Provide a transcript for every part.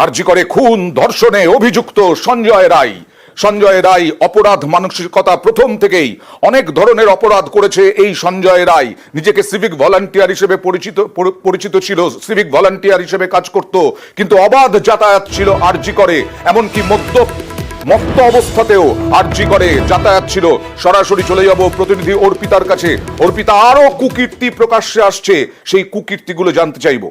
আরজি করে খুন ধর্ষণে অভিযুক্ত সঞ্জয় রায়। সঞ্জয় রায় অপরাধ মানসিকতা প্রথম থেকেই, অনেক ধরনের অপরাধ করেছে এই সঞ্জয় রায়। নিজেকে সিভিক ভলান্টিয়ার হিসেবে পরিচিত ছিল, সিভিক ভলান্টিয়ার হিসেবে কাজ করত, কিন্তু অবাধ যাতায়াত ছিল আরজি করে। এমনকি মত্ত অবস্থাতেও আরজি করে যাতায়াত ছিল। সরাসরি চলে যাব প্রতিনিধি অর্পিতার কাছে। অর্পিতা, আরো কুকীর্তি প্রকাশ্যে আসছে, সেই কুকীর্তিগুলো জানতে চাইবো।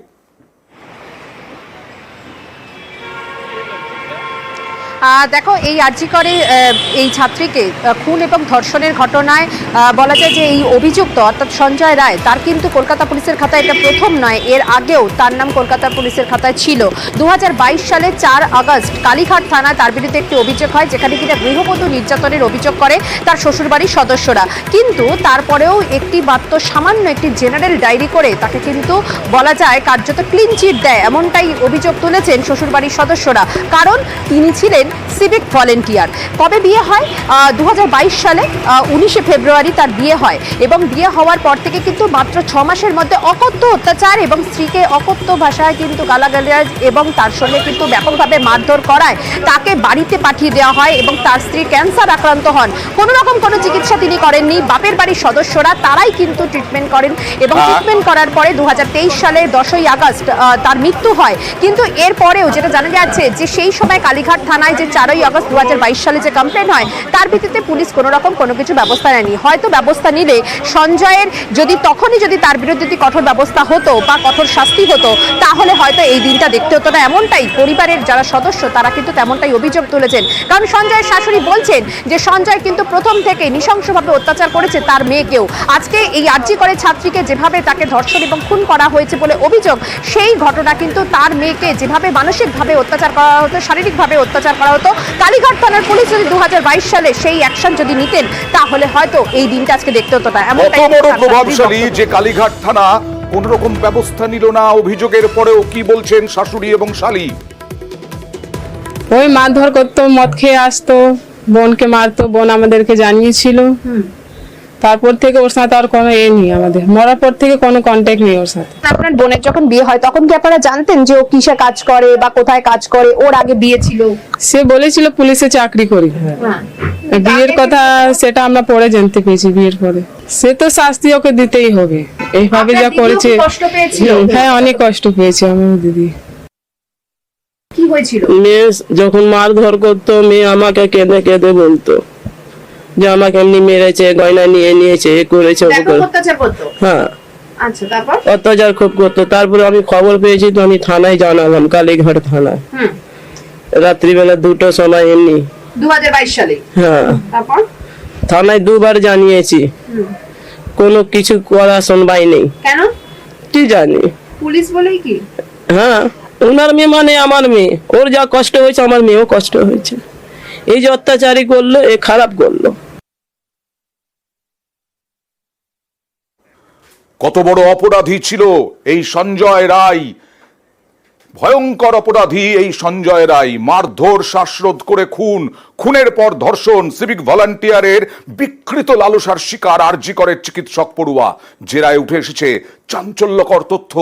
দেখো, এই আরজি করে এই ছাত্রীকে খুন এবং ধর্ষণের ঘটনায় বলা যায় যে এই অভিযুক্ত অর্থাৎ সঞ্জয় রায়, তার কিন্তু কলকাতা পুলিশের খাতায় এটা প্রথম নয়, এর আগেও তার নাম কলকাতা পুলিশের খাতায় ছিল। 2022 সালে 4 আগস্ট কালীঘাট থানায় তার বিরুদ্ধে একটি অভিযোগ হয়, যেখানে কিনা গৃহবধূ নির্যাতনের অভিযোগ করে তার শ্বশুরবাড়ির সদস্যরা। কিন্তু তারপরেও একটি মাত্র সামান্য একটি জেনারেল ডায়েরি করে তাকে কিন্তু বলা যায় কার্যত ক্লিন চিট দেয়, এমনটাই অভিযোগ তুলেছেন শ্বশুরবাড়ির সদস্যরা। কারণ তিনি ছিলেন সিভিক ভলেন্টিয়ার। কবে বিয়ে হয়? 2022 সালে 19শে ফেব্রুয়ারি তার বিয়ে হয়, এবং বিয়ে হওয়ার পর থেকে কিন্তু মাত্র 6 মাসের মধ্যে অকথ্য অত্যাচার এবং স্ত্রীকে অকথ্য ভাষায় কিন্তু গালাগালাজ এবং তার সঙ্গে কিন্তু ব্যাপকভাবে মারধর করায় তাকে বাড়িতে পাঠিয়ে দেওয়া হয়, এবং তার স্ত্রী ক্যান্সার আক্রান্ত হন। কোনো রকম কোনো চিকিৎসা তিনি করেননি, বাপের বাড়ির সদস্যরা তারাই কিন্তু ট্রিটমেন্ট করেন, এবং ট্রিটমেন্ট করার পরে 2023 সালে 10ই আগস্ট তার মৃত্যু হয়। কিন্তু এরপরেও যেটা জানা যাচ্ছে যে সেই সময় কালীঘাট থানায় যে 4ই আগস্ট 2022 সালে যে কমপ্লেন হয়, তার ভিত্তিতে পুলিশ কোনো রকম কোনো কিছু ব্যবস্থা নেয়নি। হয়তো ব্যবস্থা নিলে সঞ্জয়ের তখনই যদি তার বিরুদ্ধে কঠোর ব্যবস্থা হতো বা কঠোর শাস্তি হতো, তাহলে হয়তো এই দিনটা দেখতে হতো না। এমনটাই পরিবারের যারা সদস্য তারা কিন্তু তেমনটাই অভিযোগ তুলেছেন। কারণ সঞ্জয়ের শাশুড়ি বলছেন যে সঞ্জয় কিন্তু প্রথম থেকে নৃশংসভাবে অত্যাচার করেছে তার মেয়েকেও। আজকে এই আরজি করে ছাত্রীকে যেভাবে তাকে ধর্ষণ এবং খুন করা হয়েছে বলে অভিযোগ, সেই ঘটনা কিন্তু তার মেয়েকে যেভাবে মানসিকভাবে অত্যাচার করা হতো, শারীরিকভাবে অত্যাচার করা হতো, কালীঘাট থানার পুলিশ যদি 2022 সালে সেই অ্যাকশন যদি নিতেন, তাহলে হয়তো এই দিনটা আজকে দেখতে হতো না। এমনটাই বড় প্রভাবশালী যে কালীঘাট থানা কোন রকম ব্যবস্থা নিল না, অভিযোগের পরেও কি বলছেন শাশুড়ি এবং শালী? ওই মারধর করতো, মদ খেয়ে আসতো, বোনকে মারতো, বোন আমাদেরকে জানিয়েছিল। তারপর থেকে ওর সাথে আর কোনো নেই, আমাদের মরার পর থেকে কোনো কন্ট্যাক্ট নেই ওর সাথে। আপনার বোনের যখন বিয়ে হয় তখন কি আপনারা জানতেন যে ও কিসে কাজ করে বা কোথায় কাজ করে? ওর আগে বিয়ে ছিল? সে বলেছিল পুলিশে চাকরি করি। বিয়ের কথা সেটা আমরা পরে জানতে পেরেছি, বিয়ের পরে। সে তো শাস্তি ওকে দিতেই হবে, এইভাবে যা করেছে। হ্যাঁ, অনেক কষ্ট পেয়েছে আমার দিদি। কি হয়েছিল? মেয়ে যখন মারধর করতো, মেয়ে আমাকে কেঁদে কেঁদে বলতো যে আমাকে এমনি মেরেছে, গয়না নিয়ে নিয়েছে, করেছে। হ্যাঁ, অত্যাচার খুব করতো। তারপরে আমি খবর পেয়েছি তো আমি থানায় জানালাম, কালীঘাট থানায়। রাত্রিবেলা 2টোর সময় এমনি 2022 সালে। হ্যাঁ, থানায় 2বার জানিয়েছি, কোনো কিছু করা শুনবাই নেই। কেন কি জানি, পুলিশ বলেই কি? হ্যাঁ, ওনার মেয়ে মানে আমার মেয়ে, ওর যা কষ্ট হয়েছে আমার মেয়েও কষ্ট হয়েছে। এই যে অত্যাচারী করলো, এ খারাপ করলো। কত বড় অপরাধী ছিল এই সঞ্জয় রায়, ভয়ঙ্কর অপরাধী এই সঞ্জয় রায়। মারধর, শ্বাসরোধ করে খুন, খুনের পর ধর্ষণ, সিভিক ভলান্টিয়ারের বিকৃত লালসার শিকার আরজি করে চিকিৎসক পড়ুয়া। জেরায় উঠে এসেছে চাঞ্চল্যকর তথ্য।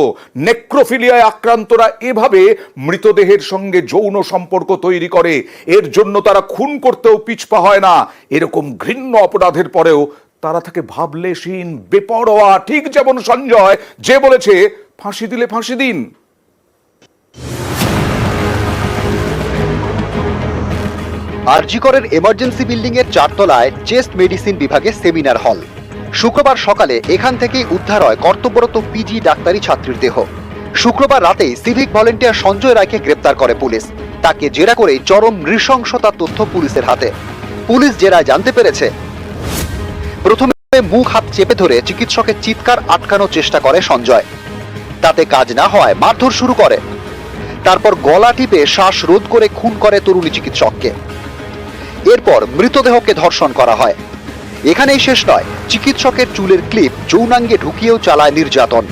নেক্রোফিলিয়ায় আক্রান্তরা এভাবে মৃতদেহের সঙ্গে যৌন সম্পর্ক তৈরি করে, এর জন্য তারা খুন করতেও পিছপা হয় না। এরকম ঘৃণ্য অপরাধের পরেও তারা থাকে ভাবলেশহীন, বেপরোয়া, ঠিক যেমন সঞ্জয়, যে বলেছে ফাঁসি দিলে ফাঁসি দিন। আরজি করের এমার্জেন্সি বিল্ডিং এর 4 তলায় চেস্ট মেডিসিন বিভাগে সেমিনার হল। শুক্রবার সকালে এখান থেকেই উদ্ধার হয় কর্তব্যরত পিজি ডাক্তারি ছাত্রীর দেহ। শুক্রবার রাতেই সিভিক ভলেন্টিয়ার সঞ্জয় রায়কে গ্রেপ্তার করে পুলিশ। তাকে জেরা করে চরম নৃশংসতার তথ্য পুলিশের হাতে। পুলিশ জেরায় জানতে পেরেছে, প্রথমে মুখ হাত চেপে ধরে চিকিৎসকের চিৎকার আটকানোর চেষ্টা করে সঞ্জয়। তাতে কাজ না হওয়ায় মারধর শুরু করে। তারপর গলা টিপে শ্বাস রোধ করে খুন করে তরুণী চিকিৎসককে। এরপর মৃতদেহকে ধর্ষণ করা হয়। এখানেই শেষ নয়, চিকিৎসকের চুলের ক্লিপ যৌনাঙ্গে ঢুকিয়েও চালায় নির্যাতন।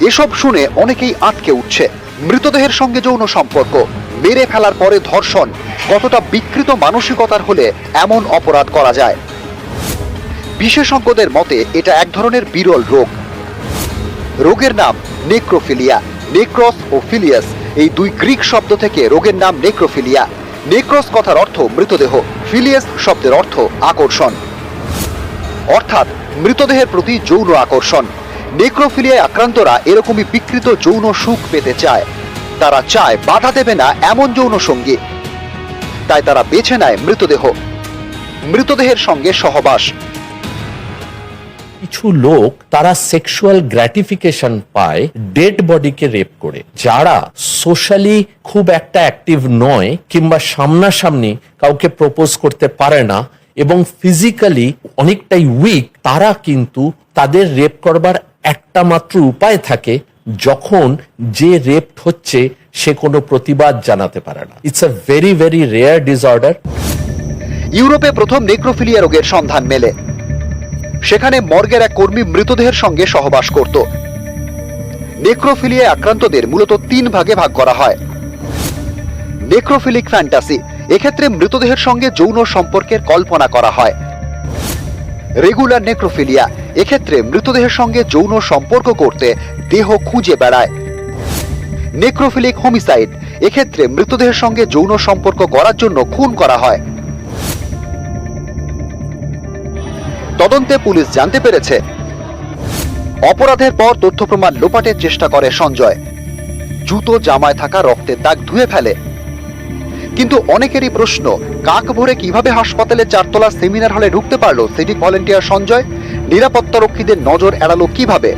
এসব শুনে অনেকেই আঁতকে উঠছে। মৃতদেহের সঙ্গে যৌন সম্পর্ক, মেরে ফেলার পরে ধর্ষণ, কতটা বিকৃত মানসিকতার হলে এমন অপরাধ করা যায়? বিশেষজ্ঞদের মতে এটা এক ধরনের বিরল রোগ। রোগের নাম নেক্রোফিলিয়া। নেক্রস ও ফিলিয়াস এই দুই গ্রিক শব্দ থেকে রোগের নাম নেক্রোফিলিয়া। নেক্রোস কথার অর্থ মৃতদেহ, ফিলিয়াস শব্দের অর্থ আকর্ষণ, অর্থাৎ মৃতদেহের প্রতি যৌন আকর্ষণ। নেক্রোফিলিয়ায় আক্রান্তরা এরকমই বিকৃত যৌন সুখ পেতে চায়। তারা চায় বাধা দেবে না এমন যৌন সঙ্গী, তাই তারা বেছে নেয় মৃতদেহ, মৃতদেহের সঙ্গে সহবাস। কিছু লোক তারা সেক্সুয়াল গ্র্যাটিফিকেশন পায় ডেড বডিকে রেপ করে। যারা সোশ্যালি খুব একটা অ্যাক্টিভ নয় কিংবা সামনাসামনি কাউকে প্রপোজ করতে পারে না এবং ফিজিক্যালি অনেকটাই উইক, তারা কিন্তু তাদের রেপ করবার একটা মাত্র উপায় থাকে যখন যে রেপ হচ্ছে সে কোনো প্রতিবাদ জানাতে পারে না। It's a very very rare disorder. ইউরোপে প্রথম নেক্রোফিলিয়া রোগের সন্ধান মেলে। সেখানে মর্গের এক কর্মী মৃতদেহের সঙ্গে সহবাস করত। নেক্রোফিলিয়ায় আক্রান্তদের মূলত 3 ভাগে ভাগ করা হয়। নেক্রোফিলিক ফ্যান্টাসি, এক্ষেত্রে মৃতদেহের সঙ্গে যৌন সম্পর্কের কল্পনা করা হয়। রেগুলার নেক্রোফিলিয়া, এক্ষেত্রে মৃতদেহের সঙ্গে যৌন সম্পর্ক করতে দেহ খুঁজে বেড়ায়। নেক্রোফিলিক হোমিসাইড, এক্ষেত্রে মৃতদেহের সঙ্গে যৌন সম্পর্ক করার জন্য খুন করা হয়। তদন্তে পুলিশ জানতে পেরেছে অপরাধের পর তথ্য প্রমাণ লোপাটের চেষ্টা করে সঞ্জয়। জুতো জামায় থাকা রক্তের দাগ ধুয়ে ফেলে। কিন্তু অনেকেরই প্রশ্ন, কাক ভরে কিভাবে হাসপাতালে 4 তলা সেমিনার হলে ঢুকতে পারলো সিভিক ভলেন্টিয়ার সঞ্জয়? নিরাপত্তারক্ষীদের নজর এড়ালো কিভাবে?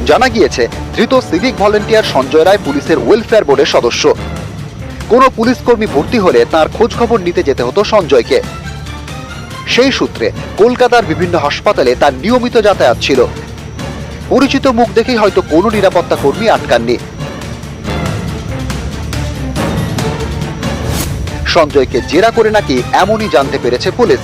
জানা গিয়েছে ধৃত সিভিক ভলেন্টিয়ার সঞ্জয় রায় পুলিশের ওয়েলফেয়ার বোর্ডের সদস্য। কোনো পুলিশ কর্মী ভর্তি হলে তার খোঁজ খবর নিতে যেতে হতো সঞ্জয়কে। সেই সূত্রে কলকাতার বিভিন্ন হাসপাতালে তার নিয়মিত যাতায়াত ছিল। পরিচিত মুখ দেখেই হয়তো কোনো নিরাপত্তা কর্মী আটকাননি। সঞ্জয়কে জেরা করে নাকি এমনই জানতে পেরেছে পুলিশ।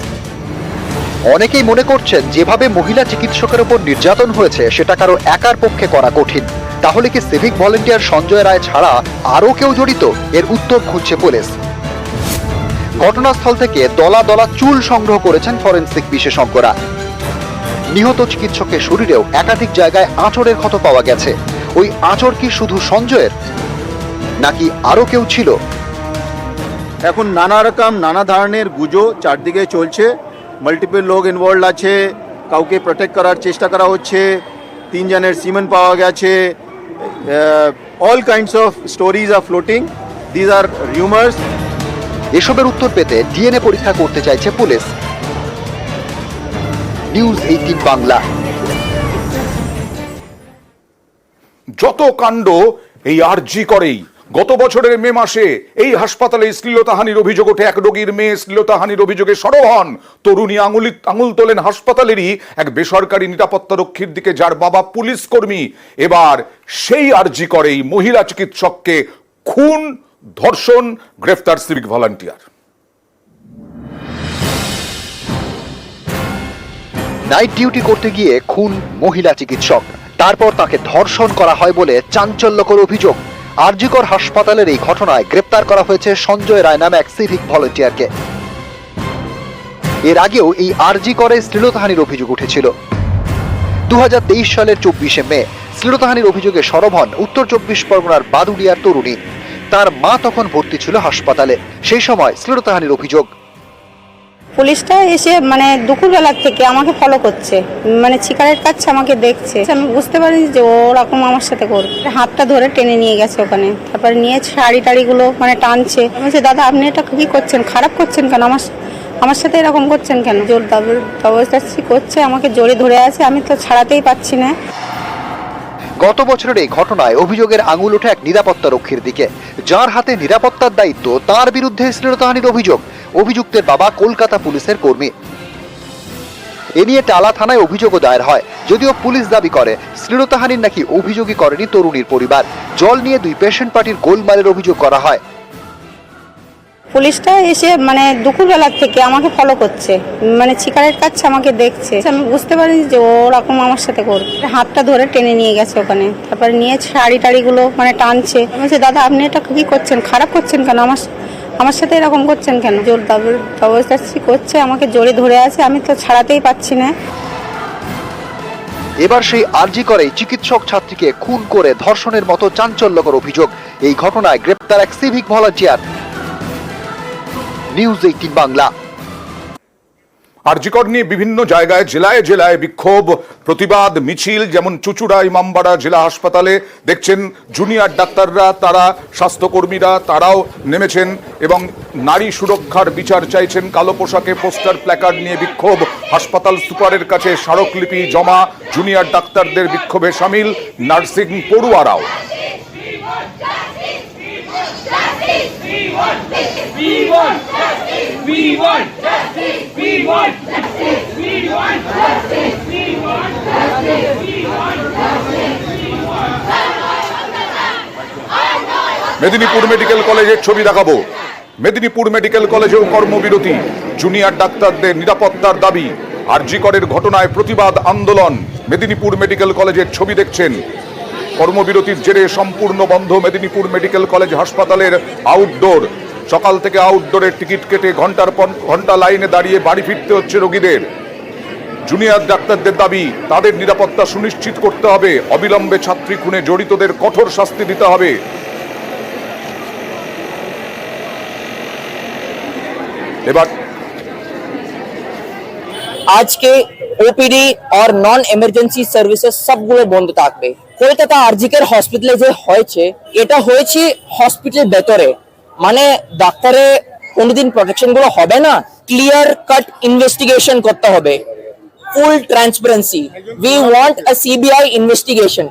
অনেকেই মনে করছেন যেভাবে মহিলা চিকিৎসকের উপর নির্যাতন হয়েছে সেটা কারো একার পক্ষে করা কঠিন। তাহলে কি সিভিক ভলেন্টিয়ার সঞ্জয় রায় ছাড়া আরও কেউ জড়িত? এর উত্তর খুঁজছে পুলিশ। ঘটনাস্থল থেকে দলা দলা চুল সংগ্রহ করেছেন ফরেনসিক বিশেষজ্ঞরা। নিহত চিকিৎসকের শরীরেও একাধিক জায়গায় আঁচড়ের ক্ষত পাওয়া গেছে। ওই আঁচড় কি শুধু সঞ্জয়ের, নাকি আরো কেউ ছিল? এখন নানা রকম নানা ধরনের গুজো চারদিকে চলছে। মাল্টিপল লোক ইনভলভ আছে, কাউকে প্রোটেক্ট করার চেষ্টা করা হচ্ছে, 3 জনের সিমেন পাওয়া গেছে। All kinds of stories are floating, these are rumours. এসবের উত্তর পেতে ডিএনএ পরীক্ষা করতে চাইছে পুলিশ। নিউজ 18 বাংলা। যত কাণ্ড এই আরজি করেই। গত বছরের মে মাসে এই হাসপাতালে শ্লীলতাহানির অভিযোগ ওঠে। এক রোগীর মেয়ে শ্লীলতাহানির অভিযোগে সরব হন। তরুণী আঙুল তোলেন হাসপাতালেরই এক বেসরকারি নিরাপত্তারক্ষীর দিকে, যার বাবা পুলিশ কর্মী। এবার সেই আরজি করেই মহিলা চিকিৎসককে খুন, ধর্ষণ, গ্রেফতার সিভিক ভলান্টিয়ার। নাইট ডিউটি করতে গিয়ে খুন মহিলা চিকিৎসক, তারপর তাকে ধর্ষণ করা হয় বলে চাঞ্চল্যকর অভিযোগ। আরজিকর হাসপাতালের এই ঘটনায় গ্রেপ্তার করা হয়েছে সঞ্জয় রায় নামে এক সিভিক ভলেন্টিয়ারকে। এর আগেও এই আরজিকরে শ্লীলতাহানির অভিযোগ উঠেছিল। 2023 সালের 24শে মে শ্লীলতাহানির অভিযোগে সরব হন উত্তর 24 পরগনার বাদুড়িয়ার তরুণী। তার মা তখন ভর্তি ছিল হাসপাতালে। সেই সময় শ্লীলতাহানির অভিযোগ। পুলিশটা এসে দুপুরবেলার থেকে আমাকে ফলো করছে, সিগারেট কাটছে, আমাকে দেখছে। আমি বুঝতে পারিনি যে ওরকম আমার সাথে করবে। হাতটা ধরে টেনে নিয়ে গেছে ওখানে, তারপরে নিয়ে শাড়ি টাড়িগুলো টানছে। আমি বলছি, দাদা আপনি এটা কি করছেন, খারাপ করছেন কেন, আমার সাথে এরকম করছেন কেন? জোর জবরদস্তি করছে, আমাকে জোরে ধরে আছে, আমি তো ছাড়াতেই পাচ্ছি না। গত বছরের এই ঘটনায় অভিযোগের আঙুল ওঠে এক নিরাপত্তারক্ষীর দিকে, যার হাতে নিরাপত্তার দায়িত্ব। তার বিরুদ্ধে শ্লীলতাহানির অভিযোগ। অভিযুক্তের বাবা কলকাতা পুলিশের কর্মী। এ নিয়ে টালা থানায় অভিযোগও দায়ের হয়। যদিও পুলিশ দাবি করে শ্লীলতাহানির নাকি অভিযোগই করেনি তরুণীর পরিবার। জল নিয়ে 2 পেশেন্ট পার্টির গোলমালের অভিযোগ করা হয়। পুলিশটা এসে দুপুরবেলার থেকে আমাকে ফলো করছে, সিগারেট কাটছে, আমাকে দেখছে। আমি বুঝতে পারিনি যে ওরকম আমার সাথে করবে। হাতটা ধরে টেনে নিয়ে গেছে ওখানে, তারপরে নিয়ে শাড়ি টাড়িগুলো টানছে। আমি বলছি, দাদা আপনি এটা কি করছেন, খারাপ করছেন কেন, আমার সাথে এরকম করছেন কেন? জোর জবরদস্তি করছে, আমাকে জোরে ধরে আছে, আমি তো ছাড়াতেই পাচ্ছি না। এবার সেই আরজি করে চিকিৎসক ছাত্রীকে খুন করে ধর্ষণের মতো চাঞ্চল্যকর অভিযোগ। এই ঘটনায় গ্রেপ্তার এক civic volunteer. News 18 Bangla. RG Kar নিয়ে বিভিন্ন জায়গায় জেলায় জেলায় বিক্ষোভ, প্রতিবাদ মিছিল, যেমন চুঁচুড়া ইমামবাড়া জেলা হাসপাতালে দেখছেন জুনিয়র ডাক্তাররা, তারা স্বাস্থ্যকর্মীরা তারাও নেমেছেন এবং নারী সুরক্ষার বিচার চাইছেন। কালো পোশাকে পোস্টার প্ল্যাকার্ড নিয়ে বিক্ষোভ, হাসপাতাল সুপারের কাছে স্মারকলিপি জমা, জুনিয়র ডাক্তারদের বিক্ষোভে সামিল নার্সিং পড়ুয়ারাও। মেদিনীপুর মেডিকেল কলেজের ছবি দেখাবো। মেদিনীপুর মেডিকেল কলেজেও কর্মবিরতি, জুনিয়র ডাক্তারদের নিরাপত্তার দাবি। আরজিকরের ঘটনায় প্রতিবাদ আন্দোলন। মেদিনীপুর মেডিকেল কলেজের ছবি দেখছেন। কর্মবিরতির জেরে সম্পূর্ণ বন্ধ মেদিনীপুর মেডিকেল কলেজ হাসপাতালের আউটডোর। সকাল থেকে আউটডোরের টিকিট কেটে ঘন্টার পর ঘন্টা লাইনে দাঁড়িয়ে বাড়ি ফিরতে হচ্ছে রোগীদের। জুনিয়র ডাক্তারদের দাবি, তাদের নিরাপত্তা সুনিশ্চিত করতে হবে, অবিলম্বে ছাত্রী খুনে জড়িতদের কঠোর শাস্তি দিতে হবে। এবার আজকে ওপিডি আর নন এমার্জেন্সি সার্ভিসেস সবগুলো বন্ধ থাকবে। কলকাতা আরজিকের হসপিটালে যে হয়েছে, এটা হয়েছে হসপিটাল ভেতরে, মানে ডাক্তারে কোনোদিন প্রোটেকশন গুলো হবে না। ক্লিয়ার কাট ইনভেস্টিগেশন করতে হবে, full transparency. We want a CBI investigation.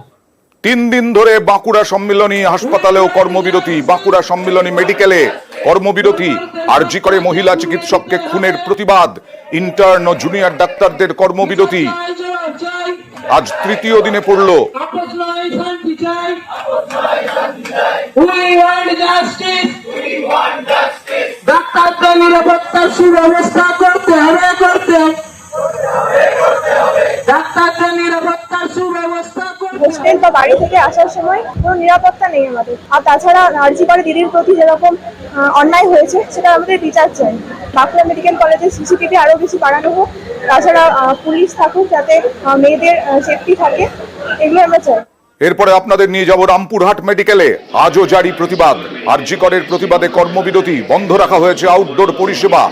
3 দিন ধরে বাঁকুড়া সম্মিলনী হাসপাতালেও কর্মবিরতি, বাঁকুড়া সম্মিলনী মেডিকেলে কর্মবিরতি। আরজি করে মহিলা চিকিৎসককে খুনের প্রতিবাদ, ইন্টার্ন ও জুনিয়র ডাক্তারদের কর্মবিরতি আজ তৃতীয় দিনে পড়ল। ডাক্তারদের নিরাপত্তার সুব্যবস্থা করতে হবে, ডাক্তারদের নিরাপত্তার সুব্যবস্থা। হোস্টেল বা বাড়ি থেকে আসার সময় কোনো নিরাপত্তা নেই আমাদের। আর তাছাড়া আরজি করে দিদির প্রতি যেরকম অন্যায় হয়েছে সেটা আমাদের বিচার চাই। বাঁকুড়া মেডিকেল কলেজের সিসিটিভি আরো বেশি বাড়ানো হোক, তাছাড়া পুলিশ থাকুক যাতে মেয়েদের সেফটি থাকে, এগুলো আমরা চাই। এরপরে আপনাদের নিয়ে যাব রামপুরহাট মেডিকেলে। আজও জারি প্রতিবাদ। আরজি করের প্রতিবাদে কর্মবিরতি, বন্ধ রাখা হয়েছে আউটডোর পরিষেবা।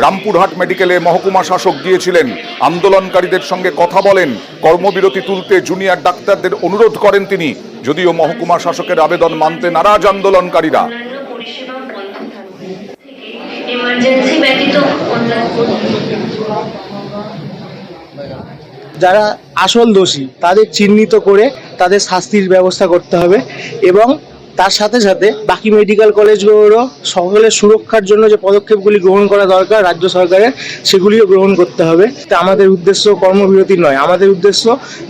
রামপুরহাট মেডিকেলে মহকুমা শাসক গিয়েছিলেন, আন্দোলনকারীদের সঙ্গে কথা বলেন, কর্মবিরতি তুলতে জুনিয়র ডাক্তারদের অনুরোধ করেন তিনি, যদিও মহকুমা শাসকের আবেদন মানতে নারাজ আন্দোলনকারীরা। যারা আসল দোষী তাদের চিহ্নিত করে তাদের শাস্তির ব্যবস্থা করতে হবে এবং তার সাথে সাথে বাকি মেডিকেল কলেজগুলোরও সকলের সুরক্ষার জন্য যে পদক্ষেপগুলি গ্রহণ করা দরকার রাজ্য সরকারের, সেগুলিও গ্রহণ করতে হবে। তা আমাদের উদ্দেশ্য কর্মবিরতি নয়, আমাদের উদ্দেশ্য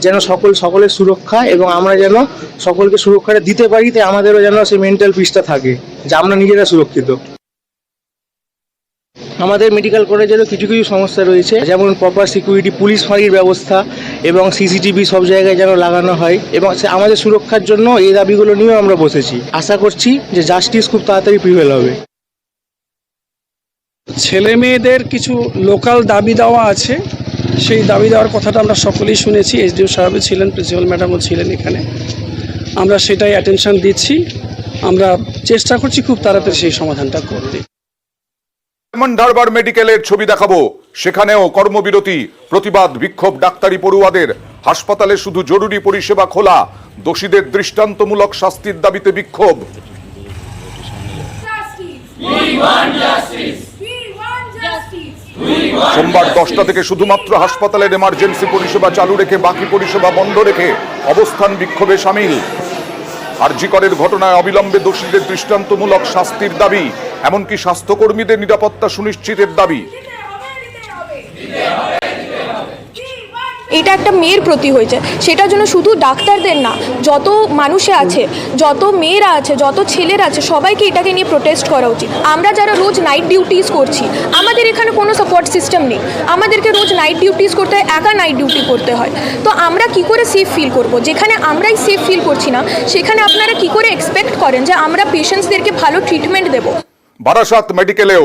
যেন সকলের সুরক্ষা এবং আমরা যেন সকলকে সুরক্ষাটা দিতে পারি, তাই আমাদেরও যেন সেই মেন্টাল পিসটা থাকে যে আমরা নিজেরা সুরক্ষিত। আমাদের মেডিকেল কলেজেরও কিছু কিছু সমস্যা রয়েছে, যেমন প্রপার সিকিউরিটি, পুলিশ ফাঁড়ির ব্যবস্থা এবং সিসিটিভি সব জায়গায় যেন লাগানো হয়, এবং আমাদের সুরক্ষার জন্য এই দাবিগুলো নিয়েও আমরা বসেছি। আশা করছি যে জাস্টিস খুব তাড়াতাড়ি প্রিভেল হবে। ছেলে মেয়েদের কিছু লোকাল দাবি দেওয়া আছে, সেই দাবি দেওয়ার কথাটা আমরা সকলেই শুনেছি। এসডিও সাহেব ছিলেন, প্রিন্সিপাল ম্যাডামও ছিলেন এখানে। আমরা সেটাই অ্যাটেনশন দিচ্ছি, আমরা চেষ্টা করছি খুব তাড়াতাড়ি সেই সমাধানটা করতে। ধারবার মেডিকেলের ছবি দেখাবো, সেখানেও কর্মবিরতি, প্রতিবাদ বিক্ষোভ ডাক্তারি পড়ুয়াদের। হাসপাতালে শুধু জরুরি পরিষেবা খোলা, দোষীদের দৃষ্টান্তমূলক শাস্তির দাবিতে বিক্ষোভ। সোমবার 10টা থেকে শুধুমাত্র হাসপাতালের এমার্জেন্সি পরিষেবা চালু রেখে বাকি পরিষেবা বন্ধ রেখে অবস্থান বিক্ষোভে সামিল। আরজি করের ঘটনায় অবিলম্বে দোষীদের দৃষ্টান্তমূলক শাস্তির দাবি, এমনকি স্বাস্থ্যকর্মীদের নিরাপত্তা সুনিশ্চিতের দাবি। এটা একটা মেয়ের প্রতি হয়েছে, সেটার জন্য শুধু ডাক্তারদের না, যত মানুষে আছে, যত মেয়েরা আছে, যত ছেলেরা আছে, সবাইকে এটাকে নিয়ে প্রোটেস্ট করা উচিত। আমরা যারা রোজ নাইট ডিউটিস করছি, আমাদের এখানে কোনো সাপোর্ট সিস্টেম নেই, আমাদেরকে রোজ নাইট ডিউটিস করতে হয়, একা নাইট ডিউটি করতে হয়। তো আমরা কি করে সেফ ফিল করব? যেখানে আমরাই সেফ ফিল করছি না, সেখানে আপনারা কি করে এক্সপেক্ট করেন যে আমরা পেশেন্টসদেরকে ভালো ট্রিটমেন্ট দেব? বারাসাত মেডিকেলেও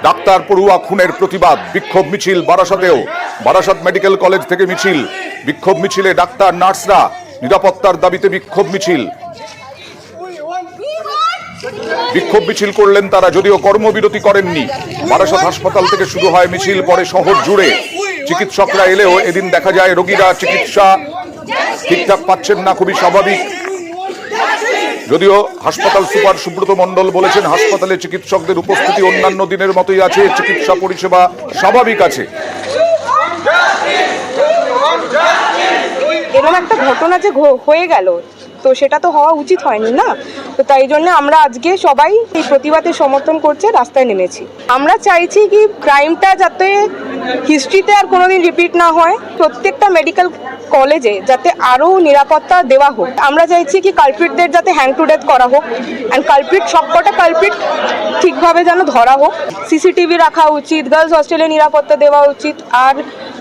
ডাক্তার পড়ুয়া খুনের প্রতিবাদ, বিক্ষোভ মিছিল বারাসাতেও। বারাসাত মেডিকেল কলেজ থেকে মিছিল, বিক্ষোভ মিছিলে ডাক্তার নার্সরা, নিরাপত্তার দাবিতে বিক্ষোভ মিছিল। বিক্ষোভ মিছিল করলেন তারা, যদিও কর্মবিরতি করেননি। বারাসাত হাসপাতাল থেকে শুরু হয় মিছিল, পরে শহর জুড়ে। চিকিৎসকরা এলেও এদিন দেখা যায় রোগীরা চিকিৎসা ঠিকঠাক পাচ্ছেন না, খুবই স্বাভাবিক। যদিও হাসপাতাল সুপার সুব্রত মণ্ডল বলেছেন হাসপাতালে চিকিৎসকদের উপস্থিতি অন্যান্য দিনের মতোই আছে, চিকিৎসা পরিষেবা স্বাভাবিক আছে। এরকম একটা ঘটনা যে হয়ে গেল, তো সেটা তো হওয়া উচিত হয়নি না। তো তাই জন্য আমরা আজকে সবাই এই প্রতিবাদের সমর্থন করছে, রাস্তায় নেমেছি। আমরা চাইছি কি ক্রাইমটা যাতে হিস্ট্রিতে আর কোনোদিন রিপিট না হয়, প্রত্যেকটা মেডিকেল কলেজে যাতে আরও নিরাপত্তা দেওয়া হোক। আমরা চাইছি কি কালপ্রিটদের যাতে হ্যাং টু ডেথ করা হোক, অ্যান্ড কালপ্রিট সবকটা কালপ্রিট ঠিকভাবে যেন ধরা হোক। সিসিটিভি রাখা উচিত, গার্লস হোস্টেলে নিরাপত্তা দেওয়া উচিত, আর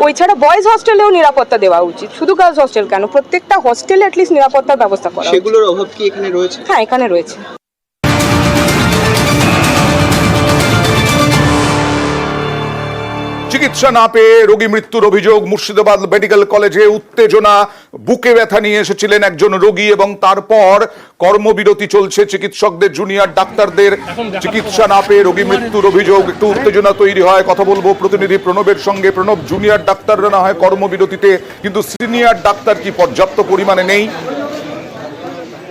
ওই ছাড়া বয়েজ হোস্টেলেও নিরাপত্তা দেওয়া উচিত। শুধু গার্লস হোস্টেল কেন, প্রত্যেকটা হোস্টেলে অ্যাটলিস্ট নিরাপত্তার ব্যবস্থা করা। সেগুলোর অভাব কি এখানে রয়েছে? হ্যাঁ, এখানে রয়েছে। চিকিৎসা না পেয়ে রোগী মৃত্যুর অভিযোগ মুর্শিদাবাদ মেডিকেল কলেজে। উত্তেজনা, বুকে ব্যথা নিয়ে এসেছিলেন একজন রোগী এবং তারপর কর্মবিরতি চলছে চিকিৎসকদের, জুনিয়র ডাক্তারদের। চিকিৎসা না পেয়ে রোগী মৃত্যুর অভিযোগ, একটু উত্তেজনা তৈরি হয়। কথা বলবো প্রতিনিধি প্রণবের সঙ্গে। প্রণব, জুনিয়র ডাক্তাররা না হয় কর্মবিরতিতে, কিন্তু সিনিয়র ডাক্তার কি পর্যাপ্ত পরিমাণে নেই?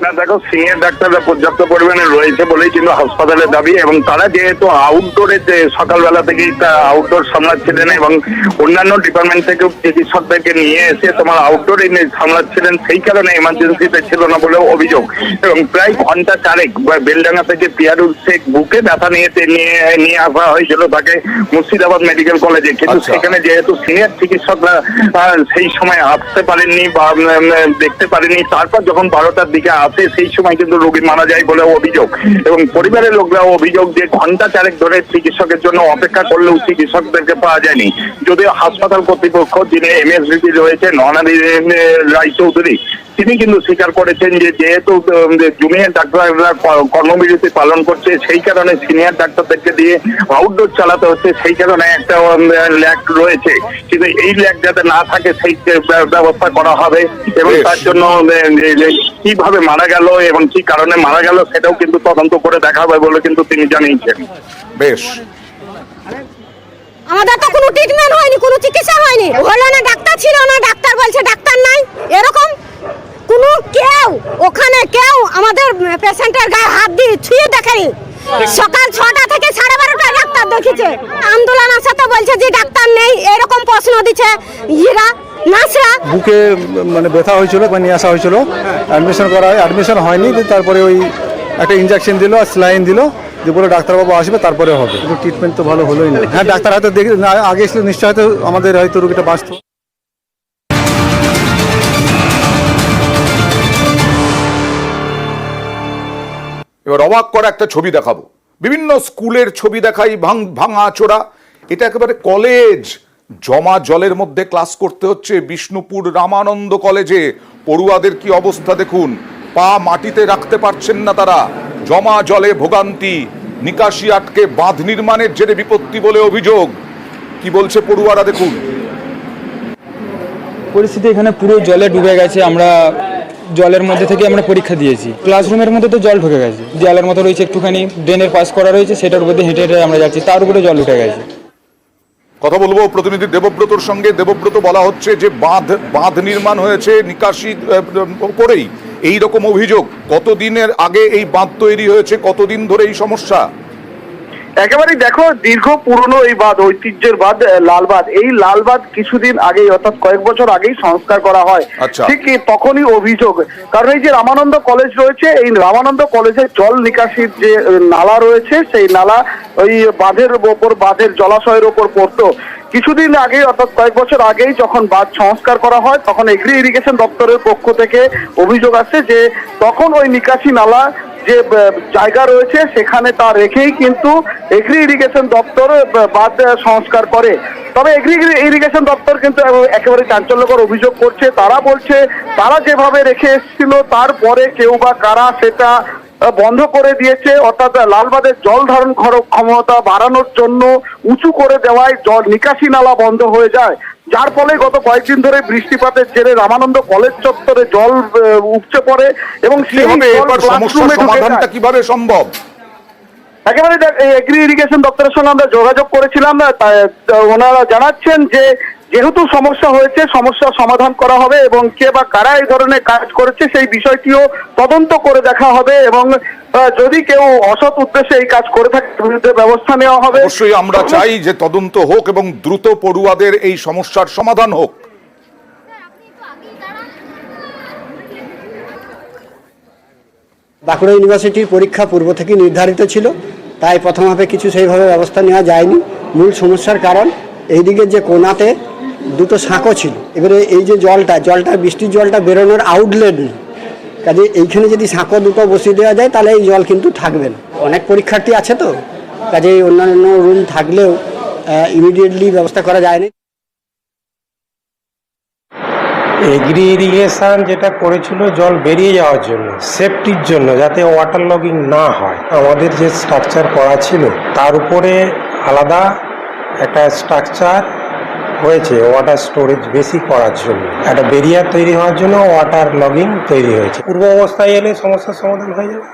না দেখো, সিনিয়র ডাক্তাররা পর্যাপ্ত পরিমাণে রয়েছে বলেই কিন্তু হাসপাতালের দাবি, এবং তারা যেহেতু আউটডোরে সকালবেলা থেকেই আউটডোর সামলাচ্ছিলেন এবং অন্যান্য ডিপার্টমেন্ট থেকেও চিকিৎসকদেরকে নিয়ে এসে তোমার আউটডোরে সামলাচ্ছিলেন, সেই কারণে এমার্জেন্সিতে ছিল না বলেও অভিযোগ। এবং প্রায় ঘন্টা চারেক বেলডাঙ্গা থেকে পিয়ারুল শেখ বুকে ব্যথা নিয়ে আসা হয়েছিল তাকে মুর্শিদাবাদ মেডিকেল কলেজে, কিন্তু সেখানে যেহেতু সিনিয়র চিকিৎসকরা সেই সময় আসতে পারেননি বা দেখতে পারেনি, তারপর যখন 12টার দিকে আসে সেই সময় কিন্তু রোগী মারা যায় বলে অভিযোগ। এবং পরিবারের লোকরাও অভিযোগ যে ঘন্টা চারেক ধরে চিকিৎসকের জন্য অপেক্ষা করলেও চিকিৎসকদেরকে পাওয়া যায়নি। যদিও হাসপাতাল কর্তৃপক্ষ, যিনি এমএসডিপি রয়েছে ননাদি রায়চৌধুরী, তিনি কিন্তু স্বীকার করেছেন যে যেহেতু জুনিয়র ডাক্তাররা কর্মবিরতি পালন করছে, সেই কারণে সিনিয়র ডাক্তারদেরকে দিয়ে আউটডোর চালাতে হচ্ছে, সেই কারণে একটা ল্যাগ রয়েছে। কিন্তু এই ল্যাগ যাতে না থাকে সেই ব্যবস্থা করা হবে, এবং তার জন্য কিভাবে মারা গেল এবং কি কারণে মারা গেল সেটাও কিন্তু তদন্ত করে দেখা হবে বলে কিন্তু তিনি জানিয়েছেন। বেশ, আমাদের তো কোনো ট্রিটমেন্ট হয়নি, কোনো চিকিৎসা হয়নি। হলো না, ডাক্তার ছিল না, ডাক্তার বলছে ডাক্তার নাই, এরকম কোনো কেউ ওখানে কেউ আমাদের পেশেন্টের গায়ে হাত দিয়ে ছুঁয়ে দেখেনি। সকাল 6টা থেকে 12:30 ডাক্তার দেখেছে। আন্দোলনের সাথে বলছে যে ডাক্তার নেই, এরকম প্রশ্ন দিচ্ছে ইরা নার্সরা। বুকে মানে ব্যথা হয়েছিল, নিয়ে আসা হয়েছিল, অ্যাডমিশন করা হয়, অ্যাডমিশন হয়নি। তারপরে ওই একটা ইনজেকশন দিল আর স্লাইন দিল, যে বলে ডাক্তারবাবু আসবে তারপরে হবে, কিন্তু ট্রিটমেন্ট তো ভালো হলোই না। হ্যাঁ, ডাক্তার হয়তো দেখে আগে এসে নিশ্চয় হয়তো আমাদের হয়তো রোগীটা বাঁচত। এবার অবাক করা একটা ছবি দেখাবো। বিভিন্ন স্কুলের ছবি দেখাই, ভাঙা চোরা। এটা একেবারে কলেজ, জমা জলের মধ্যে ক্লাস করতে হচ্ছে বিষ্ণুপুর রামানন্দ কলেজে। পড়ুয়াদের কি অবস্থা দেখুন, পা মাটিতে রাখতে পারছেন না তারা, জমা জলে ভোগান্তি, নিকাশি আটকে বাঁধ নির্মাণের জেরে বিপত্তি বলে অভিযোগ। কি বলছে পড়ুয়ারা দেখুন। পরিস্থিতি এখানে পুরো জলে ডুবে গেছে। আমরা জলের মধ্যে থেকে আমরা পরীক্ষা দিয়েছি, ক্লাসরুমের মধ্যে তো জল ঢুকে গেছে, জলের মতো রয়েছে একটুখানি, ড্রেনের পাস করা রয়েছে, সেটার উপরে হেঁটে হেঁটে আমরা যাচ্ছি, তার উপরে জল উঠে গেছে। কথা বলবো প্রতিনিধি দেবব্রতর সঙ্গে। দেবব্রত, বলা হচ্ছে যে বাঁধ নির্মাণ হয়েছে নিকাশি উপরেই, এই রকম অভিযোগ। কতদিনের আগে এই বাঁধ তৈরি হয়েছে, কতদিন ধরে এই সমস্যা? একেবারেই দেখো, দীর্ঘ পুরনো এই বাঁধ, ঐতিহ্যের বাঁধ লালবাঁধ। এই লালবাঁধ কিছুদিন আগেই, অর্থাৎ কয়েক বছর আগেই সংস্কার করা হয়। ঠিক তখনই অভিযোগ, কারণ এই যে রামানন্দ কলেজ রয়েছে, এই রামানন্দ কলেজের জল নিকাশির যে নালা রয়েছে, সেই নালা ওই বাঁধের ওপর, বাঁধের জলাশয়ের ওপর পড়তো। কিছুদিন আগে, অর্থাৎ কয়েক বছর আগেই যখন বাঁধ সংস্কার করা হয়, তখন এগ্রি ইরিগেশন দপ্তরের পক্ষ থেকে অভিযোগ আসছে যে তখন ওই নিকাশি নালা যে জায়গা রয়েছে সেখানে তা রেখেই কিন্তু এগ্রি ইরিগেশন দপ্তর বাঁধ সংস্কার করে। তবে এগ্রি ইরিগেশন দপ্তর কিন্তু একেবারে চাঞ্চল্যকর অভিযোগ করছে। তারা বলছে তারা যেভাবে রেখে এসেছিল, তারপরে কেউ বা কারা সেটা বন্ধ করে দিয়েছে, অর্থাৎ লালবাঁধের জল ধারণ ক্ষমতা বাড়ানোর জন্য উঁচু করে দেওয়ায় জল নিকাশি নালা বন্ধ হয়ে যায়, যার ফলে গত কয়েকদিন ধরে বৃষ্টিপাতের জেরে রামানন্দ কলেজ চত্বরে জল উপচে পড়ে এবং সেই এবার সমস্যার সমাধানটা কিভাবে সম্ভব? একেবারে এগ্রি ইরিগেশন দপ্তরের সঙ্গে আমরা যোগাযোগ করেছিলাম, ওনারা জানাচ্ছেন যে যেহেতু সমস্যা হয়েছে সমস্যার সমাধান করা হবে এবং কে বা কারা এই ধরনের কাজ করেছে সেই বিষয়টিও তদন্ত করে দেখা হবে এবং যদি কেউ অসৎ উদ্দেশ্যে এই কাজ করে থাকে তার বিরুদ্ধে ব্যবস্থা নেওয়া হবে। অবশ্যই আমরা চাই যে তদন্ত হোক এবং দ্রুত পড়ুয়াদের এই সমস্যার সমাধান হোক। বাঁকুড়া ইউনিভার্সিটির পরীক্ষা পূর্ব থেকে নির্ধারিত ছিল, তাই প্রথম ধাপে কিছু সেইভাবে ব্যবস্থা নেওয়া যায়নি। মূল সমস্যার কারণ এইদিকে যে কোনাতে দুটো সাঁকো ছিল, এবারে এই যে জলটা বৃষ্টির জলটা বেরোনোর আউটলেট নেই, কাজে এইখানে যদি সাঁকো দুটো বসিয়ে দেওয়া যায় তাহলে এই জল কিন্তু থাকবে না। অনেক পরীক্ষার্থী আছে তো, কাজে অন্যান্য রুম থাকলেও ইমিডিয়েটলি ব্যবস্থা করা যায়নি। এগ্রি ইরিগেশন যেটা করেছিল জল বেরিয়ে যাওয়ার জন্য, সেফটির জন্য, যাতে ওয়াটার লগিং না হয়, আমাদের যে স্ট্রাকচার করা ছিল তার উপরে আলাদা একটা স্ট্রাকচার হয়েছে ওয়াটার স্টোরেজ বেশি করার জন্য, একটা বেরিয়ার তৈরি হওয়ার জন্য ওয়াটার লগিং তৈরি হয়েছে। পূর্ব অবস্থায় এলে সমস্যার সমাধান হয়ে যাবে।